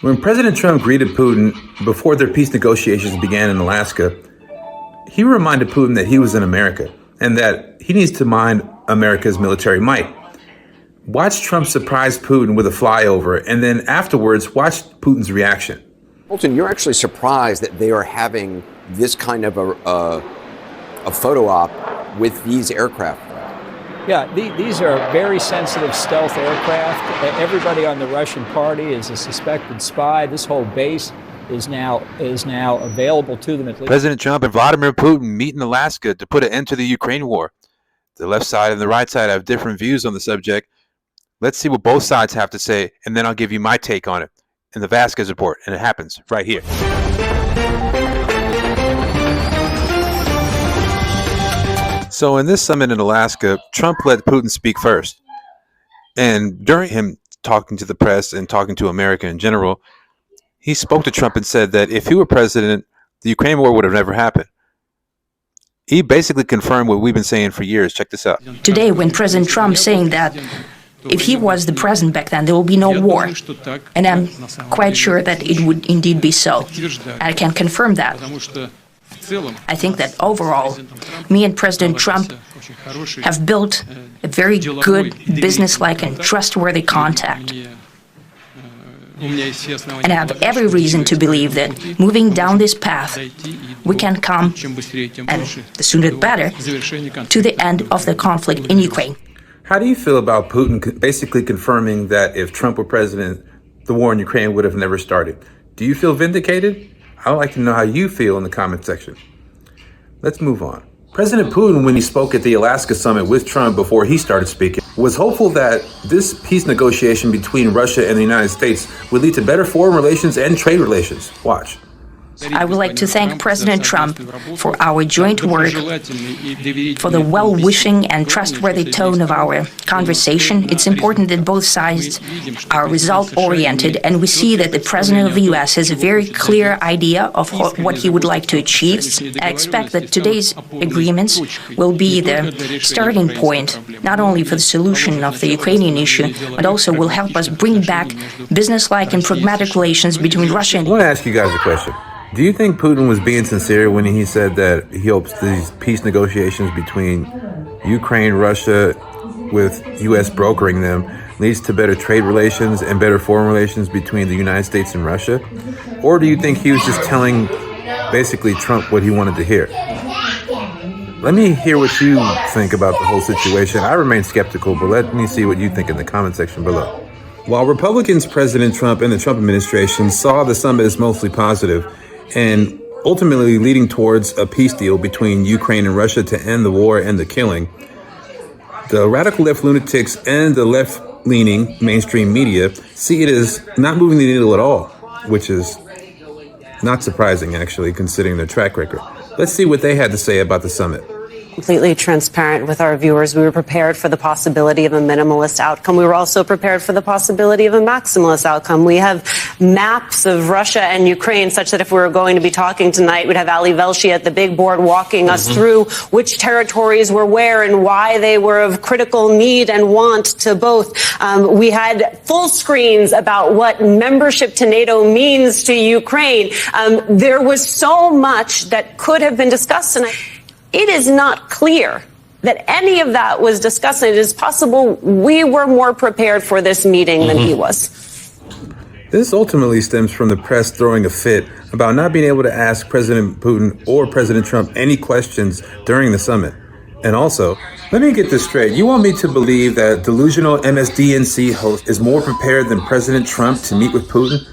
When President Trump greeted Putin before their peace negotiations began in Alaska, he reminded Putin that he was in America and that he needs to mind America's military might. Watch Trump surprise Putin with a flyover, and then afterwards, watch Putin's reaction. Bolton, you're actually surprised that they are having this kind of a photo op with these aircraft. Yeah, these are very sensitive stealth aircraft. Everybody on the Russian party is a suspected spy. This whole base is now available to them. At least. President Trump and Vladimir Putin meet in Alaska to put an end to the Ukraine war. The left side and the right side have different views on the subject. Let's see what both sides have to say, and then I'll give you my take on it in the Vazquez report, and it happens right here. So in this summit in Alaska, Trump let Putin speak first. And during him talking to the press and talking to America in general, he spoke to Trump and said that if he were president, the Ukraine war would have never happened. He basically confirmed what we've been saying for years. Check this out. Today, when President Trump saying that if he was the president back then, there will be no war. And I'm quite sure that it would indeed be so. I can confirm that. I think that overall, me and President Trump have built a very good, business-like and trustworthy contact. And I have every reason to believe that moving down this path, we can come, and the sooner the better, to the end of the conflict in Ukraine. How do you feel about Putin basically confirming that if Trump were president, the war in Ukraine would have never started? Do you feel vindicated? I would like to know how you feel in the comment section. Let's move on. President Putin, when he spoke at the Alaska Summit with Trump before he started speaking, was hopeful that this peace negotiation between Russia and the United States would lead to better foreign relations and trade relations. Watch. I would like to thank President Trump for our joint work, for the well-wishing and trustworthy tone of our conversation. It's important that both sides are result-oriented, and we see that the President of the U.S. has a very clear idea of what he would like to achieve. I expect that today's agreements will be the starting point, not only for the solution of the Ukrainian issue, but also will help us bring back business-like and pragmatic relations between Russia and... I want to ask you guys a question. Do you think Putin was being sincere when he said that he hopes these peace negotiations between Ukraine, Russia, with U.S. brokering them, leads to better trade relations and better foreign relations between the United States and Russia? Or do you think he was just telling, basically, Trump what he wanted to hear? Let me hear what you think about the whole situation. I remain skeptical, but let me see what you think in the comment section below. While Republicans, President Trump, and the Trump administration saw the summit as mostly positive, and ultimately leading towards a peace deal between Ukraine and Russia to end the war and the killing, the radical left lunatics and the left-leaning mainstream media see it as not moving the needle at all, which is not surprising, actually, considering their track record. Let's see what they had to say about the summit. Completely transparent with our viewers. We were prepared for the possibility of a minimalist outcome. We were also prepared for the possibility of a maximalist outcome. We have maps of Russia and Ukraine such that if we were going to be talking tonight, we'd have Ali Velshi at the big board walking us through which territories were where and why they were of critical need and want to both. We had full screens about what membership to NATO means to Ukraine. There was so much that could have been discussed tonight. It is not clear that any of that was discussed. And it is possible we were more prepared for this meeting than he was. This ultimately stems from the press throwing a fit about not being able to ask President Putin or President Trump any questions during the summit. And also, let me get this straight. You want me to believe that delusional MSDNC host is more prepared than President Trump to meet with Putin,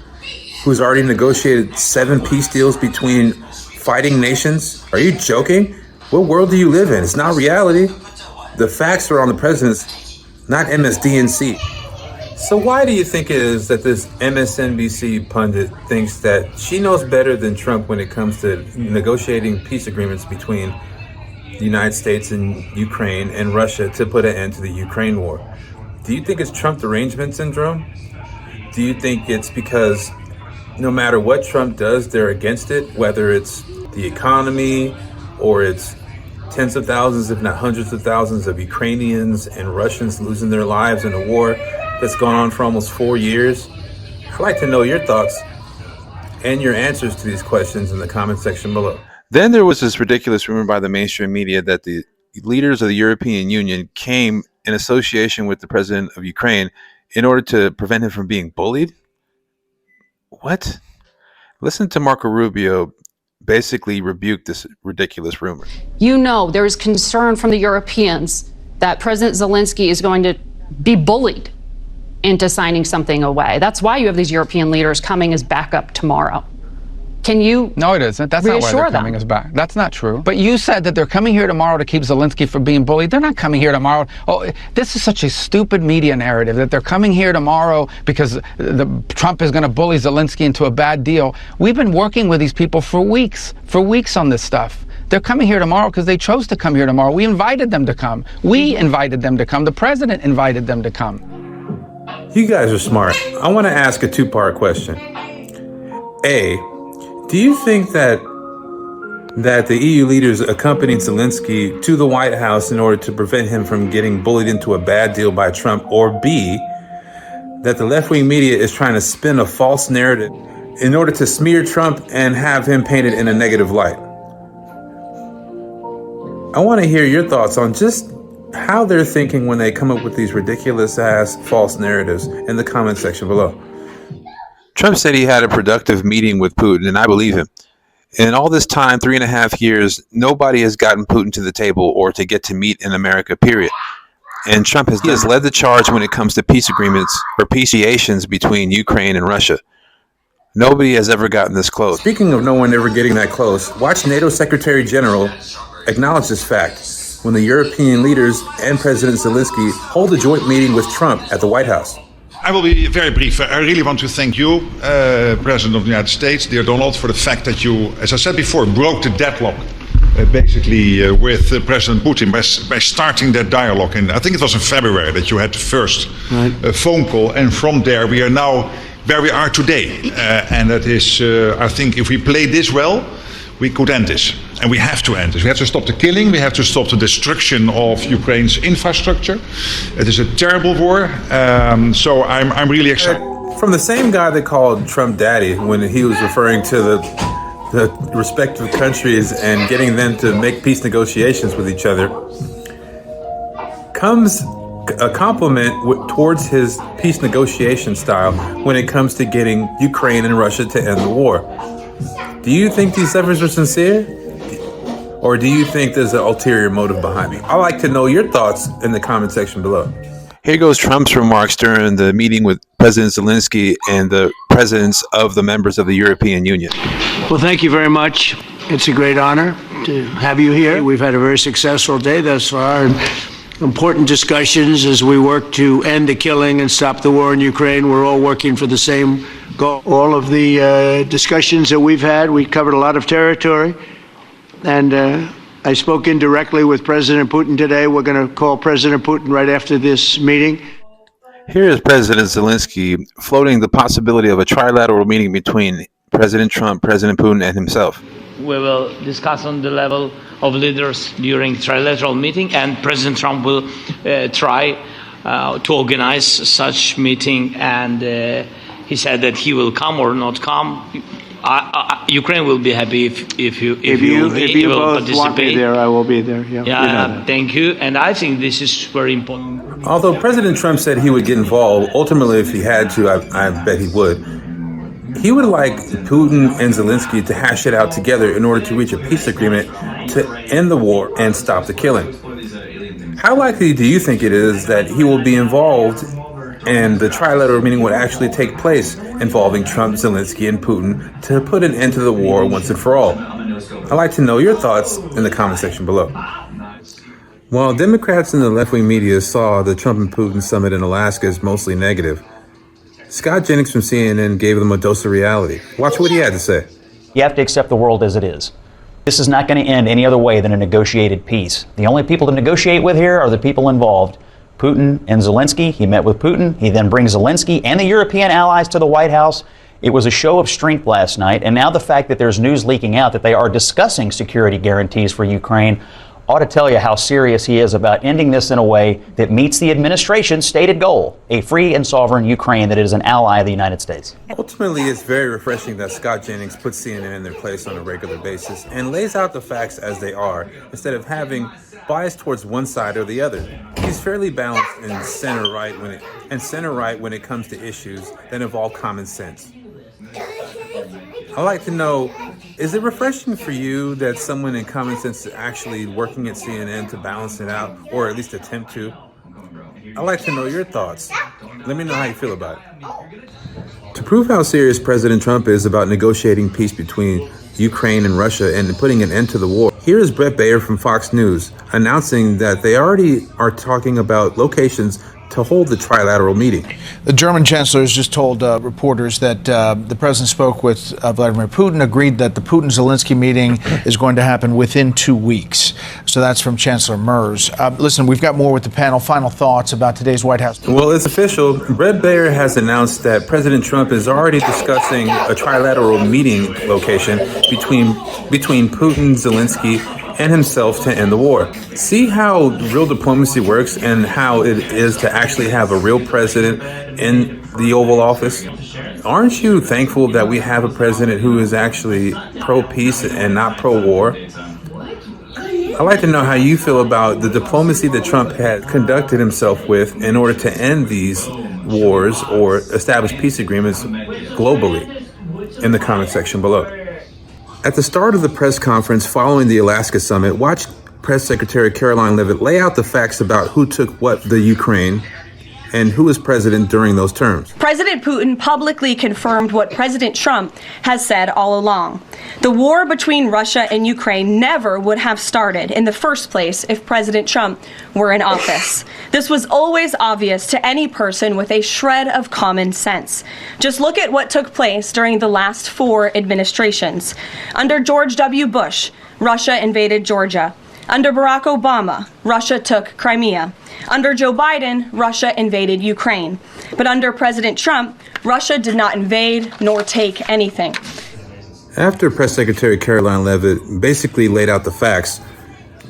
who's already negotiated 7 peace deals between fighting nations? Are you joking? What world do you live in? It's not reality. The facts are on the president's, not MSDNC. So why do you think it is that this MSNBC pundit thinks that she knows better than Trump when it comes to negotiating peace agreements between the United States and Ukraine and Russia to put an end to the Ukraine war? Do you think it's Trump derangement syndrome? Do you think it's because no matter what Trump does, they're against it, whether it's the economy or it's tens of thousands, if not hundreds of thousands of Ukrainians and Russians losing their lives in a war that's gone on for almost 4 years? I'd like to know your thoughts and your answers to these questions in the comment section below. Then there was this ridiculous rumor by the mainstream media that the leaders of the European Union came in association with the president of Ukraine in order to prevent him from being bullied. What? Listen to Marco Rubio basically rebuke this ridiculous rumor. You know, there is concern from the Europeans that President Zelensky is going to be bullied into signing something away. That's why you have these European leaders coming as backup tomorrow. Can you No, it isn't. That's not why they're coming as back. That's not true. But you said that they're coming here tomorrow to keep Zelensky from being bullied. They're not coming here tomorrow. Oh, this is such a stupid media narrative that they're coming here tomorrow because Trump is going to bully Zelensky into a bad deal. We've been working with these people for weeks on this stuff. They're coming here tomorrow because they chose to come here tomorrow. We invited them to come. We invited them to come. The president invited them to come. You guys are smart. I want to ask a two-part question. A, do you think that the EU leaders accompanied Zelensky to the White House in order to prevent him from getting bullied into a bad deal by Trump? Or B, that the left-wing media is trying to spin a false narrative in order to smear Trump and have him painted in a negative light? I want to hear your thoughts on just how they're thinking when they come up with these ridiculous-ass false narratives in the comment section below. Trump said he had a productive meeting with Putin, and I believe him. In all this time, 3.5 years, nobody has gotten Putin to the table or to get to meet in America, period. And Trump has led the charge when it comes to peace agreements or peace negotiations between Ukraine and Russia. Nobody has ever gotten this close. Speaking of no one ever getting that close, watch NATO Secretary General acknowledge this fact when the European leaders and President Zelensky hold a joint meeting with Trump at the White House. I will be very brief. I really want to thank you, President of the United States, dear Donald, for the fact that you, as I said before, broke the deadlock with President Putin by starting that dialogue. And I think it was in February that you had the first phone call. And from there, we are now where we are today. And that is, I think, if we play this well, we could end this. And we have to end this. We have to stop the killing. We have to stop the destruction of Ukraine's infrastructure. It is a terrible war. So I'm really excited. From the same guy that called Trump daddy when he was referring to the respective countries and getting them to make peace negotiations with each other, comes a compliment towards his peace negotiation style when it comes to getting Ukraine and Russia to end the war. Do you think these efforts are sincere? Or do you think there's an ulterior motive behind it? I'd like to know your thoughts in the comment section below. Here goes Trump's remarks during the meeting with President Zelensky and the presidents of the members of the European Union. Well, thank you very much. It's a great honor to have you here. We've had a very successful day thus far, and important discussions as we work to end the killing and stop the war in Ukraine. We're all working for the same goal. All of the discussions that we've had, we covered a lot of territory. And I spoke indirectly with President Putin today. We're going to call President Putin right after this meeting. Here is President Zelensky floating the possibility of a trilateral meeting between President Trump, President Putin, and himself. We will discuss on the level of leaders during trilateral meeting, and President Trump will try to organize such meeting. And he said that he will come or not come. Ukraine will be happy if you both participate. Want me there, I will be there. Yeah, thank you. And I think this is very important. Although President Trump said he would get involved, ultimately, if he had to, I bet he would. He would like Putin and Zelensky to hash it out together in order to reach a peace agreement to end the war and stop the killing. How likely do you think it is that he will be involved and the trilateral meeting would actually take place involving Trump, Zelensky, and Putin to put an end to the war once and for all? I'd like to know your thoughts in the comment section below. While Democrats and the left-wing media saw the Trump and Putin summit in Alaska as mostly negative, Scott Jennings from CNN gave them a dose of reality. Watch what he had to say. You have to accept the world as it is. This is not going to end any other way than a negotiated peace. The only people to negotiate with here are the people involved. Putin and Zelensky. He met with Putin. He then brings Zelensky and the European allies to the White House. It was a show of strength last night. And now the fact that there's news leaking out that they are discussing security guarantees for Ukraine ought to tell you how serious he is about ending this in a way that meets the administration's stated goal, a free and sovereign Ukraine that is an ally of the United States. Ultimately, it's very refreshing that Scott Jennings puts CNN in their place on a regular basis and lays out the facts as they are, instead of having bias towards one side or the other. He's fairly balanced and center right when it comes to issues that involve common sense. I'd like to know, is it refreshing for you that someone in common sense is actually working at CNN to balance it out, or at least attempt to? I'd like to know your thoughts. Let me know how you feel about it. To prove how serious President Trump is about negotiating peace between Ukraine and Russia and putting an end to the war, here is Brett Baer from Fox News announcing that they already are talking about locations to hold the trilateral meeting. The German chancellor has just told reporters that the president spoke with Vladimir Putin, agreed that the Putin-Zelensky meeting is going to happen within 2 weeks. So that's from Chancellor Merz. Listen, we've got more with the panel. Final thoughts about today's White House. Well, it's official. Brett Baer has announced that President Trump is already discussing a trilateral meeting location between Putin, Zelensky, and himself to end the war. See how real diplomacy works and how it is to actually have a real president in the Oval Office? Aren't you thankful that we have a president who is actually pro-peace and not pro-war? I'd like to know how you feel about the diplomacy that Trump had conducted himself with in order to end these wars or establish peace agreements globally in the comment section below. At the start of the press conference following the Alaska Summit, watch Press Secretary Caroline Leavitt lay out the facts about who took what the Ukraine and who was president during those terms. President Putin publicly confirmed what President Trump has said all along. The war between Russia and Ukraine never would have started in the first place if President Trump were in office. This was always obvious to any person with a shred of common sense. Just look at what took place during the last 4 administrations. Under George W. Bush, Russia invaded Georgia. Under Barack Obama, Russia took Crimea. Under Joe Biden, Russia invaded Ukraine. But under President Trump, Russia did not invade nor take anything. After Press Secretary Caroline Leavitt basically laid out the facts,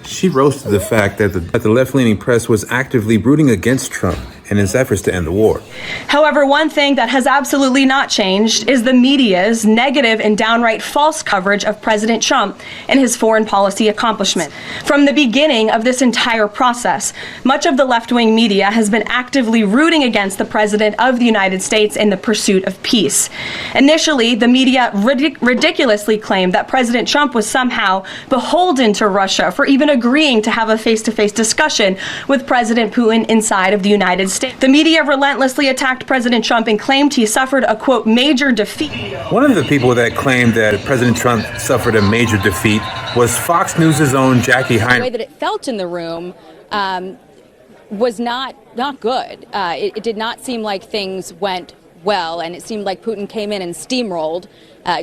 she roasted the fact that the left-leaning press was actively rooting against Trump in his efforts to end the war. However, one thing that has absolutely not changed is the media's negative and downright false coverage of President Trump and his foreign policy accomplishment. From the beginning of this entire process, much of the left-wing media has been actively rooting against the President of the United States in the pursuit of peace. Initially, the media ridiculously claimed that President Trump was somehow beholden to Russia for even agreeing to have a face-to-face discussion with President Putin inside of the United States. The media relentlessly attacked President Trump and claimed he suffered a, quote, major defeat. One of the people that claimed that President Trump suffered a major defeat was Fox News' own Jackie Heinrich. The way that it felt in the room was not good. It did not seem like things went well, and it seemed like Putin came in and steamrolled,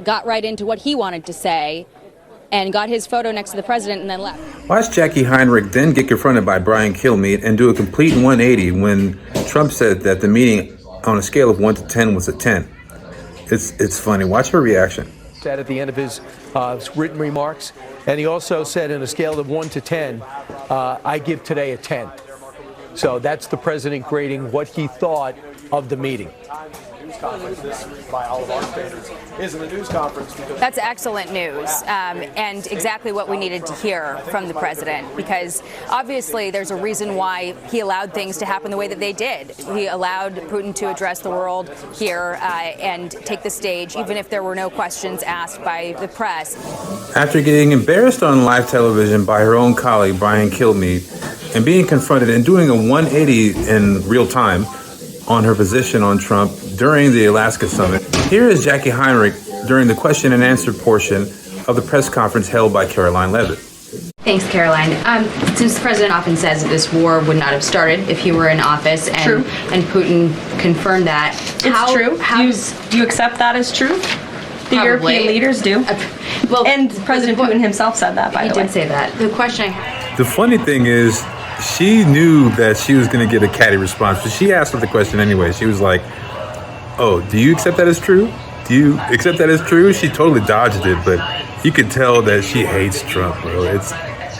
got right into what he wanted to say, and got his photo next to the president and then left. Watch Jackie Heinrich then get confronted by Brian Kilmeade and do a complete 180 when Trump said that the meeting on a scale of 1 to 10 was a 10. It's funny. Watch her reaction. Said at the end of his written remarks, and he also said in a scale of 1 to 10, I give today a 10. So that's the president grading what he thought of the meeting. Conference, this, by all of our standards, isn't a news conference. That's excellent news, and exactly what we needed to hear from the president, because obviously there's a reason why he allowed things to happen the way that they did. He allowed Putin to address the world here and take the stage, even if there were no questions asked by the press. After getting embarrassed on live television by her own colleague, Brian Kilmeade, and being confronted and doing a 180 in real time on her position on Trump during the Alaska Summit, here is Jackie Heinrich during the question and answer portion of the press conference held by Caroline Leavitt. Thanks, Caroline. Since the president often says that this war would not have started if he were in office, and Putin confirmed that. It's true. Do you accept that as true? The European leaders do. Well, and President Putin himself said that, by the way. He did say that. The question The funny thing is, she knew that she was going to get a catty response, but she asked her the question anyway. She was like, oh, do you accept that as true? Do you accept that as true? She totally dodged it, but you could tell that she hates Trump, bro. It's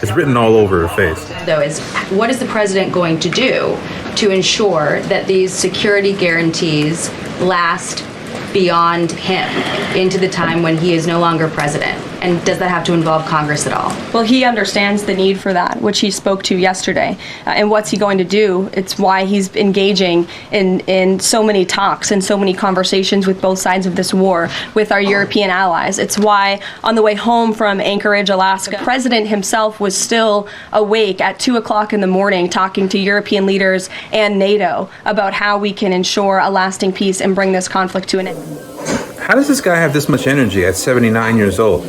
It's written all over her face. Though, is what is the president going to do to ensure that these security guarantees last beyond him into the time when he is no longer president? And does that have to involve Congress at all? Well, he understands the need for that, which he spoke to yesterday. And what's he going to do? It's why he's engaging in so many talks and so many conversations with both sides of this war with our European allies. It's why on the way home from Anchorage, Alaska, the president himself was still awake at 2 o'clock in the morning talking to European leaders and NATO about how we can ensure a lasting peace and bring this conflict to an end. How does this guy have this much energy at 79 years old?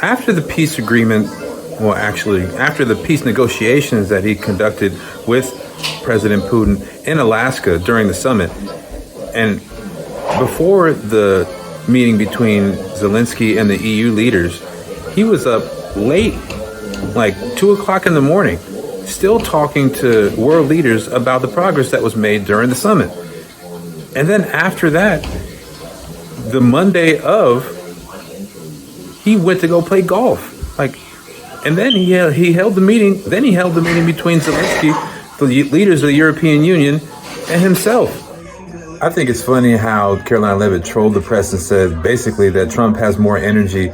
After the peace agreement, well, actually, after the peace negotiations that he conducted with President Putin in Alaska during the summit, and before the meeting between Zelensky and the EU leaders, he was up late, like 2 o'clock in the morning, still talking to world leaders about the progress that was made during the summit. And then after that, the Monday of, he went to go play golf. And then he held the meeting. Then he held the meeting between Zelensky, the leaders of the European Union, and himself. I think it's funny how Caroline Leavitt trolled the press and said basically that Trump has more energy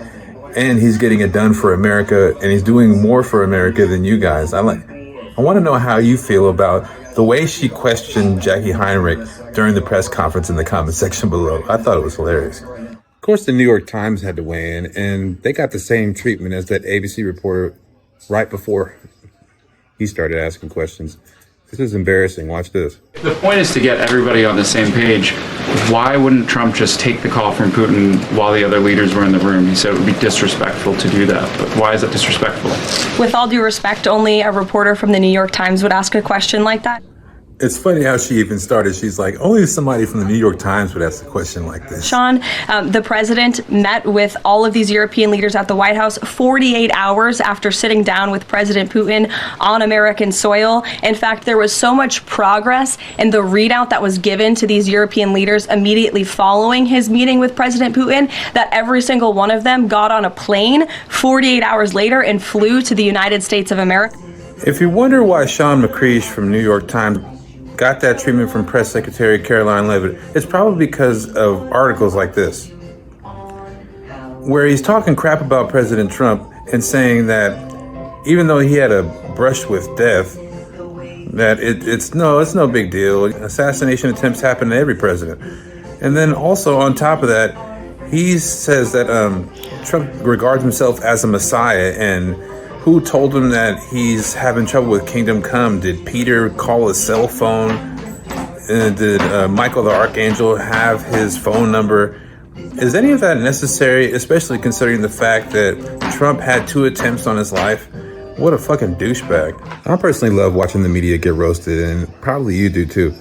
and he's getting it done for America and he's doing more for America than you guys. I want to know how you feel about the way she questioned Jackie Heinrich during the press conference in the comment section below. I thought it was hilarious. Of course, the New York Times had to weigh in, and they got the same treatment as that ABC reporter right before he started asking questions. This is embarrassing. Watch this. The point is to get everybody on the same page. Why wouldn't Trump just take the call from Putin while the other leaders were in the room? He said it would be disrespectful to do that. But why is it disrespectful? With all due respect, only a reporter from the New York Times would ask a question like that. It's funny how she even started. She's like, only somebody from the New York Times would ask a question like this. Sean, the president met with all of these European leaders at the White House 48 hours after sitting down with President Putin on American soil. In fact, there was so much progress in the readout that was given to these European leaders immediately following his meeting with President Putin that every single one of them got on a plane 48 hours later and flew to the United States of America. If you wonder why Sean McCreesh from New York Times got that treatment from Press Secretary Caroline Leavitt, it's probably because of articles like this, where he's talking crap about President Trump and saying that even though he had a brush with death, that it's no big deal. Assassination attempts happen to every president. And then also on top of that, he says that Trump regards himself as a messiah, and who told him that he's having trouble with Kingdom Come? Did Peter call his cell phone? Did Michael the Archangel have his phone number? Is any of that necessary, especially considering the fact that Trump had 2 attempts on his life? What a fucking douchebag. I personally love watching the media get roasted, and probably you do too.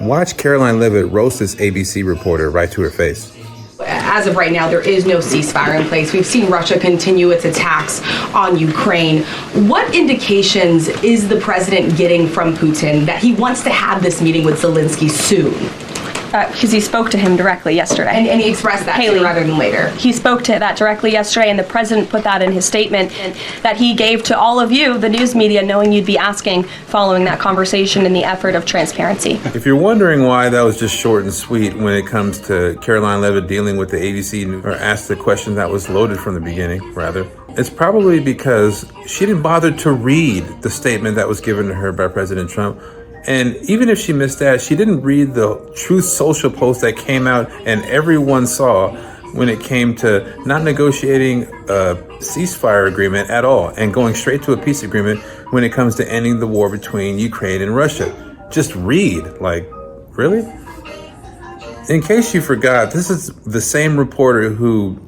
Watch Caroline Leavitt roast this ABC reporter right to her face. As of right now, there is no ceasefire in place. We've seen Russia continue its attacks on Ukraine. What indications is the president getting from Putin that he wants to have this meeting with Zelensky soon? Because he spoke to him directly yesterday. And he expressed that sooner rather than later. He spoke to that directly yesterday, and the president put that in his statement that he gave to all of you, the news media, knowing you'd be asking following that conversation in the effort of transparency. If you're wondering why that was just short and sweet when it comes to Caroline Leavitt dealing with the ABC, or asked the question that was loaded from the beginning, rather, it's probably because she didn't bother to read the statement that was given to her by President Trump. And even if she missed that, she didn't read the Truth Social post that came out and everyone saw when it came to not negotiating a ceasefire agreement at all and going straight to a peace agreement when it comes to ending the war between Ukraine and Russia. Just read. Like, really? In case you forgot, this is the same reporter who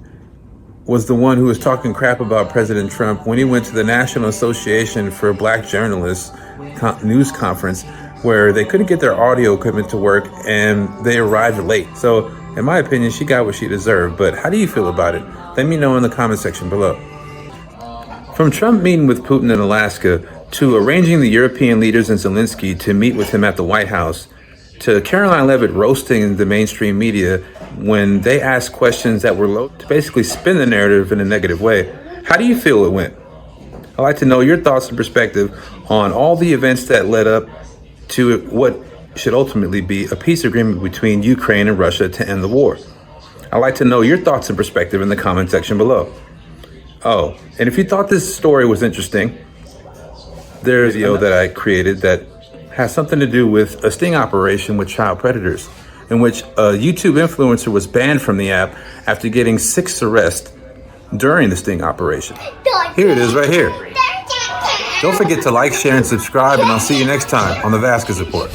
was the one who was talking crap about President Trump when he went to the National Association for Black Journalists news conference, where they couldn't get their audio equipment to work and they arrived late. So in my opinion, she got what she deserved. But how do you feel about it? Let me know in the comment section below. From Trump meeting with Putin in Alaska, to arranging the European leaders and Zelensky to meet with him at the White House, to Caroline Leavitt roasting the mainstream media when they asked questions that were low to basically spin the narrative in a negative way. How do you feel it went? I'd like to know your thoughts and perspective on all the events that led up to what should ultimately be a peace agreement between Ukraine and Russia to end the war. I'd like to know your thoughts and perspective in the comment section below. Oh, and if you thought this story was interesting, there's a video that I created that has something to do with a sting operation with child predators, in which a YouTube influencer was banned from the app after getting 6 arrests during the sting operation. Here it is right here. Don't forget to like, share, and subscribe, and I'll see you next time on the Vazquez Report.